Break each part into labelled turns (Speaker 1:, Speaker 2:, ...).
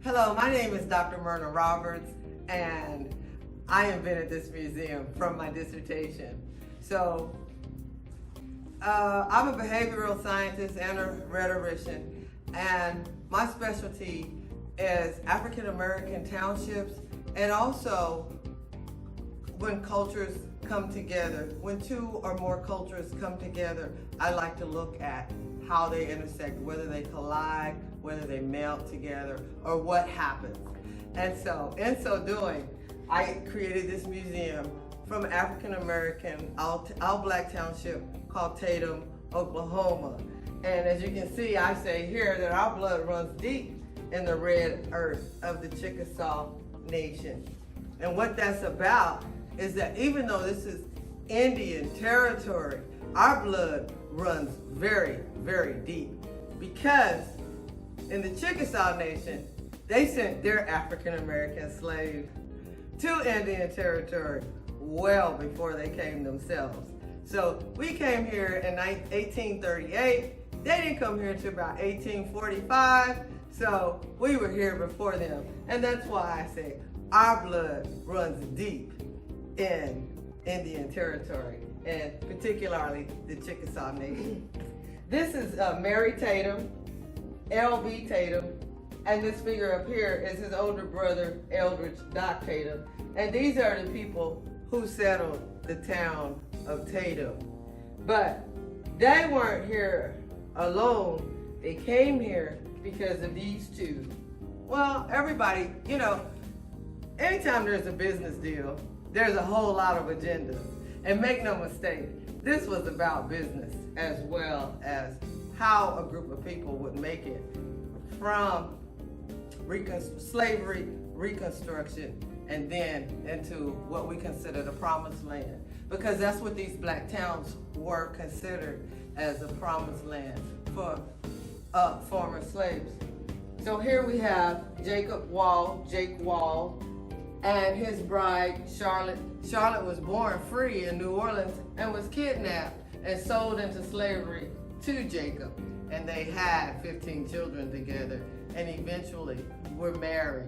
Speaker 1: Hello, my name is Dr. Myrna Roberts, and I invented this museum from my dissertation. So, I'm a behavioral scientist and a rhetorician, and my specialty is African American townships, and also when cultures come together, when two or more cultures come together, I like to look at how they intersect, whether they collide, whether they melt together, or what happens. And so, in so doing, I created this museum from African American, all black township called Tatum, Oklahoma. And as you can see, I say here that our blood runs deep in the red earth of the Chickasaw Nation. And what that's about is that even though this is Indian territory, our blood runs very, very deep, because in the Chickasaw Nation, they sent their African American slaves to Indian territory well before they came themselves. So we came here in 1838. They didn't come here until about 1845. So we were here before them. And that's why I say our blood runs deep in Indian territory, and particularly the Chickasaw Nation. This is Mary Tatum, L.B. Tatum, and this figure up here is his older brother, Eldridge Doc Tatum. And these are the people who settled the town of Tatum. But they weren't here alone. They came here because of these two. Well, everybody, you know, anytime there's a business deal, there's a whole lot of agendas. And make no mistake, this was about business as well as how a group of people would make it from slavery, Reconstruction, and then into what we consider the promised land. Because that's what these black towns were considered, as a promised land for former slaves. So here we have Jake Wall, and his bride, Charlotte. Charlotte was born free in New Orleans and was kidnapped and sold into slavery to Jacob. And they had 15 children together and eventually were married.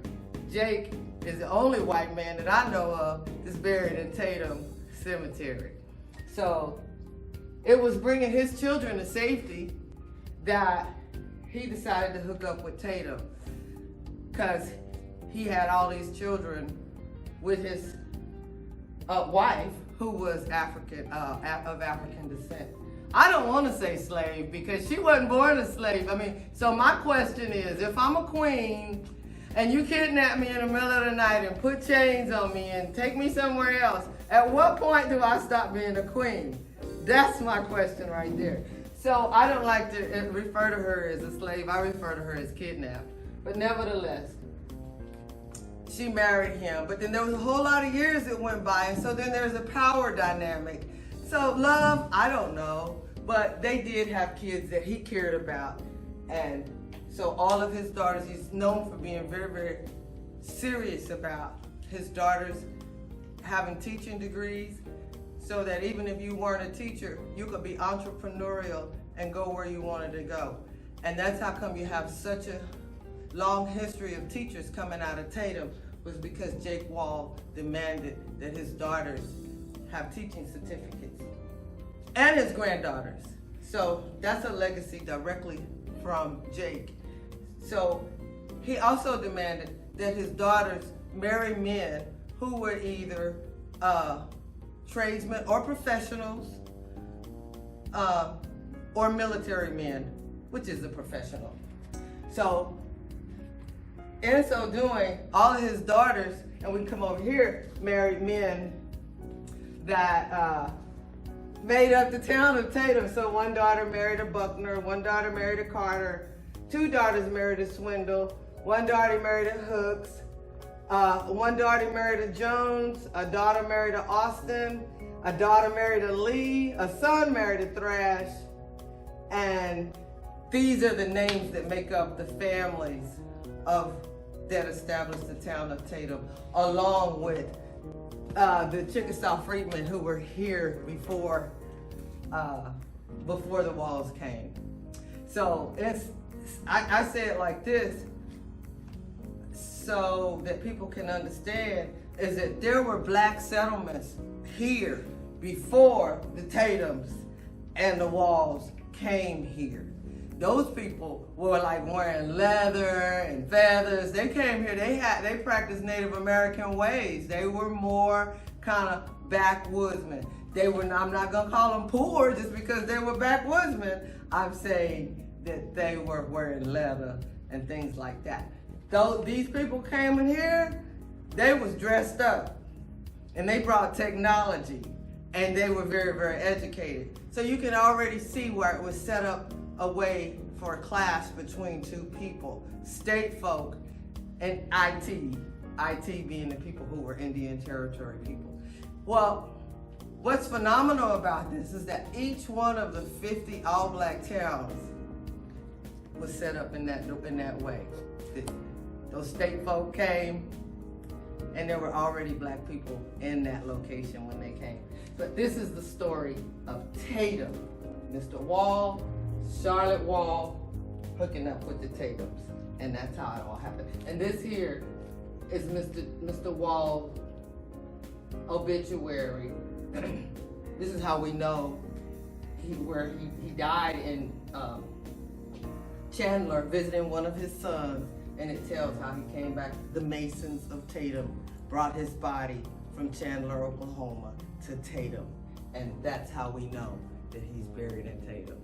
Speaker 1: Jake is the only white man that I know of that's buried in Tatum Cemetery. So it was bringing his children to safety that he decided to hook up with Tatum, because he had all these children with his wife, who was of African descent. I don't want to say slave because she wasn't born a slave. I mean, so my question is, if I'm a queen and you kidnap me in the middle of the night and put chains on me and take me somewhere else, at what point do I stop being a queen? That's my question right there. So I don't like to refer to her as a slave. I refer to her as kidnapped. But nevertheless, she married him. But then there was a whole lot of years that went by, and so then there's a power dynamic. So love, I don't know, but they did have kids that he cared about. And so all of his daughters, he's known for being very, very serious about his daughters having teaching degrees, so that even if you weren't a teacher, you could be entrepreneurial and go where you wanted to go. And that's how come you have such a long history of teachers coming out of Tatum, was because Jake Wall demanded that his daughters have teaching certificates, and his granddaughters. So that's a legacy directly from Jake. So he also demanded that his daughters marry men who were either tradesmen or professionals, or military men, which is a professional. So in so doing, all of his daughters, and we come over here, married men that made up the town of Tatum. So one daughter married a Buckner, one daughter married a Carter, two daughters married a Swindle, one daughter married a Hooks, one daughter married a Jones, a daughter married a Austin, a daughter married a Lee, a son married a Thrash, and these are the names that make up the families that established the town of Tatum, along with the Chickasaw freedmen who were here before the walls came. So I say it like this: so that people can understand is that there were black settlements here before the Tatums and the Walls came here. Those people were like wearing leather and feathers. They came here, they practiced Native American ways. They were more kind of backwoodsmen. I'm not gonna call them poor just because they were backwoodsmen. I'm saying that they were wearing leather and things like that. Though these people came in here, they was dressed up and they brought technology and they were very, very educated. So you can already see where it was set up a way for a clash between two people, state folk and IT being the people who were Indian Territory people. Well, what's phenomenal about this is that each one of the 50 all-black towns was set up in that way. Those state folk came, and there were already black people in that location when they came. But this is the story of Tatum, Mr. Wall, Charlotte Wall, hooking up with the Tatums, and that's how it all happened. And this here is Mr. Wall's obituary. This is how we know he died in Chandler, visiting one of his sons, and it tells how he came back. The Masons of Tatum brought his body from Chandler, Oklahoma to Tatum, and that's how we know that he's buried in Tatum.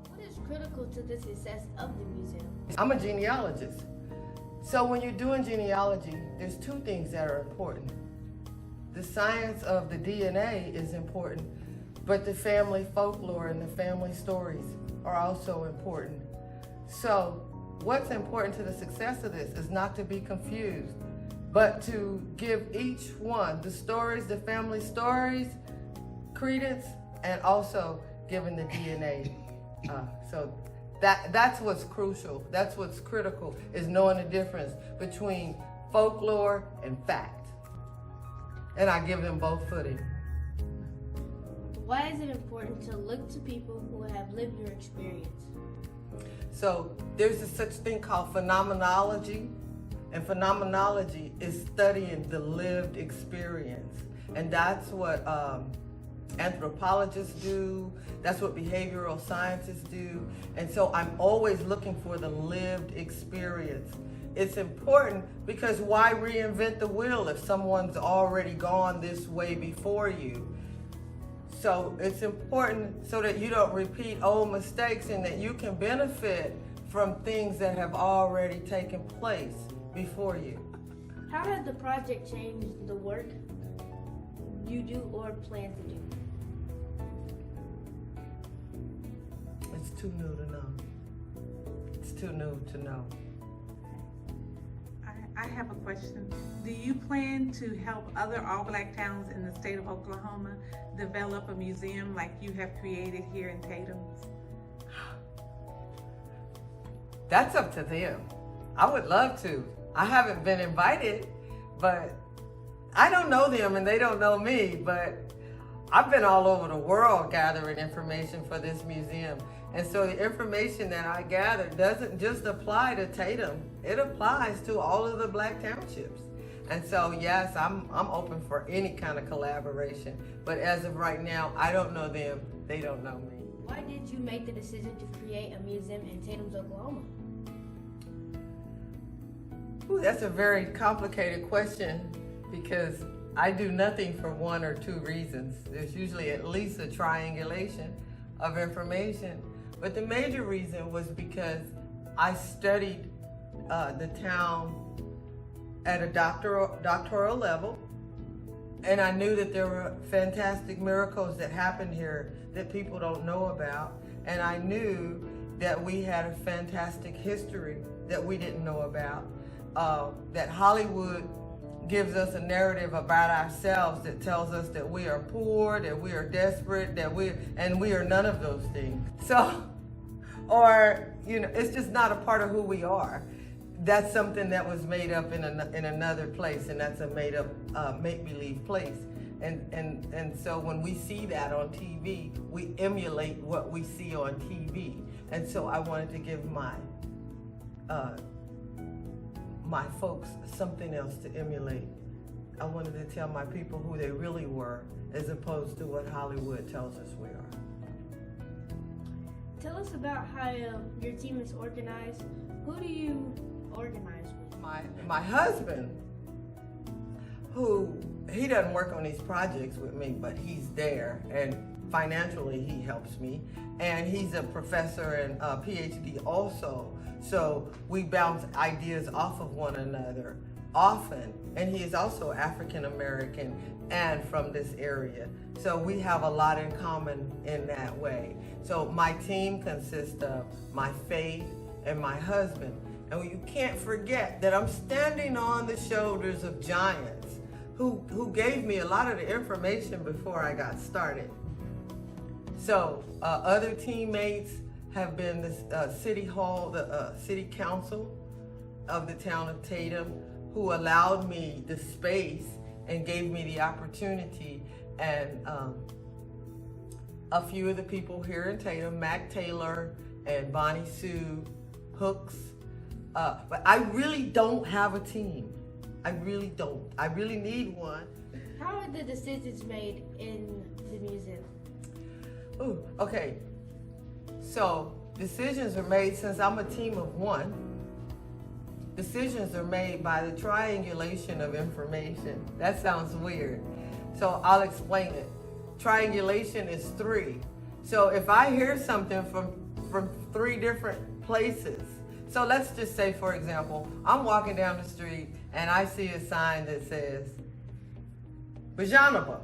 Speaker 2: What is critical to the success of the museum?
Speaker 1: I'm a genealogist. So when you're doing genealogy, there's two things that are important. The science of the DNA is important, but the family folklore and the family stories are also important. So what's important to the success of this is not to be confused, but to give each one, the stories, the family stories, credence, and also giving the DNA. So that's what's crucial. That's what's critical, is knowing the difference between folklore and fact. And I give them both footing.
Speaker 2: Why is it important to look to people who have lived your experience?
Speaker 1: So there's a such thing called phenomenology, and phenomenology is studying the lived experience. And that's what anthropologists do, that's what behavioral scientists do. And so I'm always looking for the lived experience. It's important because why reinvent the wheel if someone's already gone this way before you? So it's important so that you don't repeat old mistakes and that you can benefit from things that have already taken place before you.
Speaker 2: How has the project changed the work you do or plan to do?
Speaker 1: It's too new to know. It's too new to know.
Speaker 3: I have a question. Do you plan to help other all-black towns in the state of Oklahoma develop a museum like you have created here in Tatums?
Speaker 1: That's up to them. I would love to. I haven't been invited, but I don't know them and they don't know me, but I've been all over the world gathering information for this museum. And so the information that I gather doesn't just apply to Tatum. It applies to all of the black townships. And so yes, I'm open for any kind of collaboration. But as of right now, I don't know them, they don't know me.
Speaker 2: Why did you make the decision to create a museum in Tatums, Oklahoma?
Speaker 1: Ooh, that's a very complicated question because I do nothing for one or two reasons. There's usually at least a triangulation of information. But the major reason was because I studied the town at a doctoral level, and I knew that there were fantastic miracles that happened here that people don't know about, and I knew that we had a fantastic history that we didn't know about, that Hollywood gives us a narrative about ourselves that tells us that we are poor, that we are desperate, and we are none of those things. So, or, it's just not a part of who we are. That's something that was made up in another place, and that's a made up make-believe place. And so when we see that on TV, we emulate what we see on TV. And so I wanted to give my my folks something else to emulate. I wanted to tell my people who they really were, as opposed to what Hollywood tells us we are.
Speaker 2: Tell us about how your team is organized. Who do you organize with?
Speaker 1: My husband, who, he doesn't work on these projects with me, but he's there, and financially he helps me. And he's a professor and a PhD also. So we bounce ideas off of one another often. And he is also African American and from this area. So we have a lot in common in that way. So my team consists of my faith and my husband. And you can't forget that I'm standing on the shoulders of giants who gave me a lot of the information before I got started. So other teammates have been the city hall, the city council of the town of Tatum, who allowed me the space and gave me the opportunity. And a few of the people here in Tatum, Mac Taylor and Bonnie Sue Hooks. But I really don't have a team. I really don't. I really need one.
Speaker 2: How are the decisions made in the museum?
Speaker 1: Ooh, okay. So decisions are made, since I'm a team of one, decisions are made by the triangulation of information. That sounds weird. So I'll explain it. Triangulation is 3. So if I hear something from 3 different places, so let's just say, for example, I'm walking down the street and I see a sign that says, Bajanaba.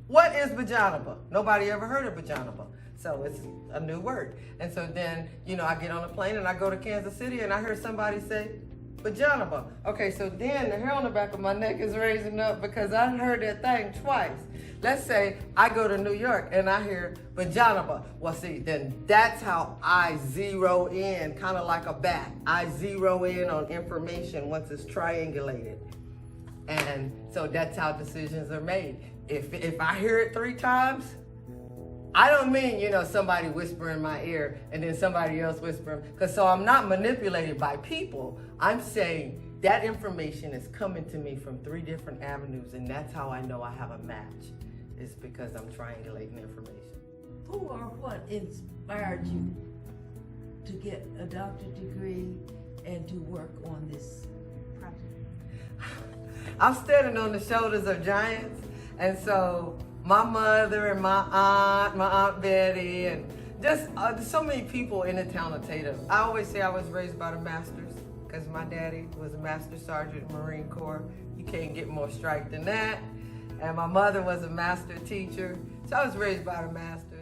Speaker 1: What is Bajanaba? Nobody ever heard of Bajanaba. So it's a new word. And so then, I get on a plane and I go to Kansas City and I hear somebody say, Bajanaba. Okay, so then the hair on the back of my neck is raising up because I heard that thing twice. Let's say I go to New York and I hear Bajanaba. Well, see, then that's how I zero in, kind of like a bat. I zero in on information once it's triangulated. And so that's how decisions are made. If I hear it 3 times, I don't mean, somebody whisper in my ear and then somebody else whispering. So I'm not manipulated by people. I'm saying that information is coming to me from 3 different avenues, and that's how I know I have a match. It's because I'm triangulating information.
Speaker 4: Who or what inspired you to get a doctorate degree and to work on this
Speaker 3: Project.
Speaker 1: I'm standing on the shoulders of giants, and so my mother and my Aunt Betty, and just so many people in the town of Tatum. I always say I was raised by the masters, because my daddy was a master sergeant in the Marine Corps. You can't get more strike than that. And my mother was a master teacher, so I was raised by the masters.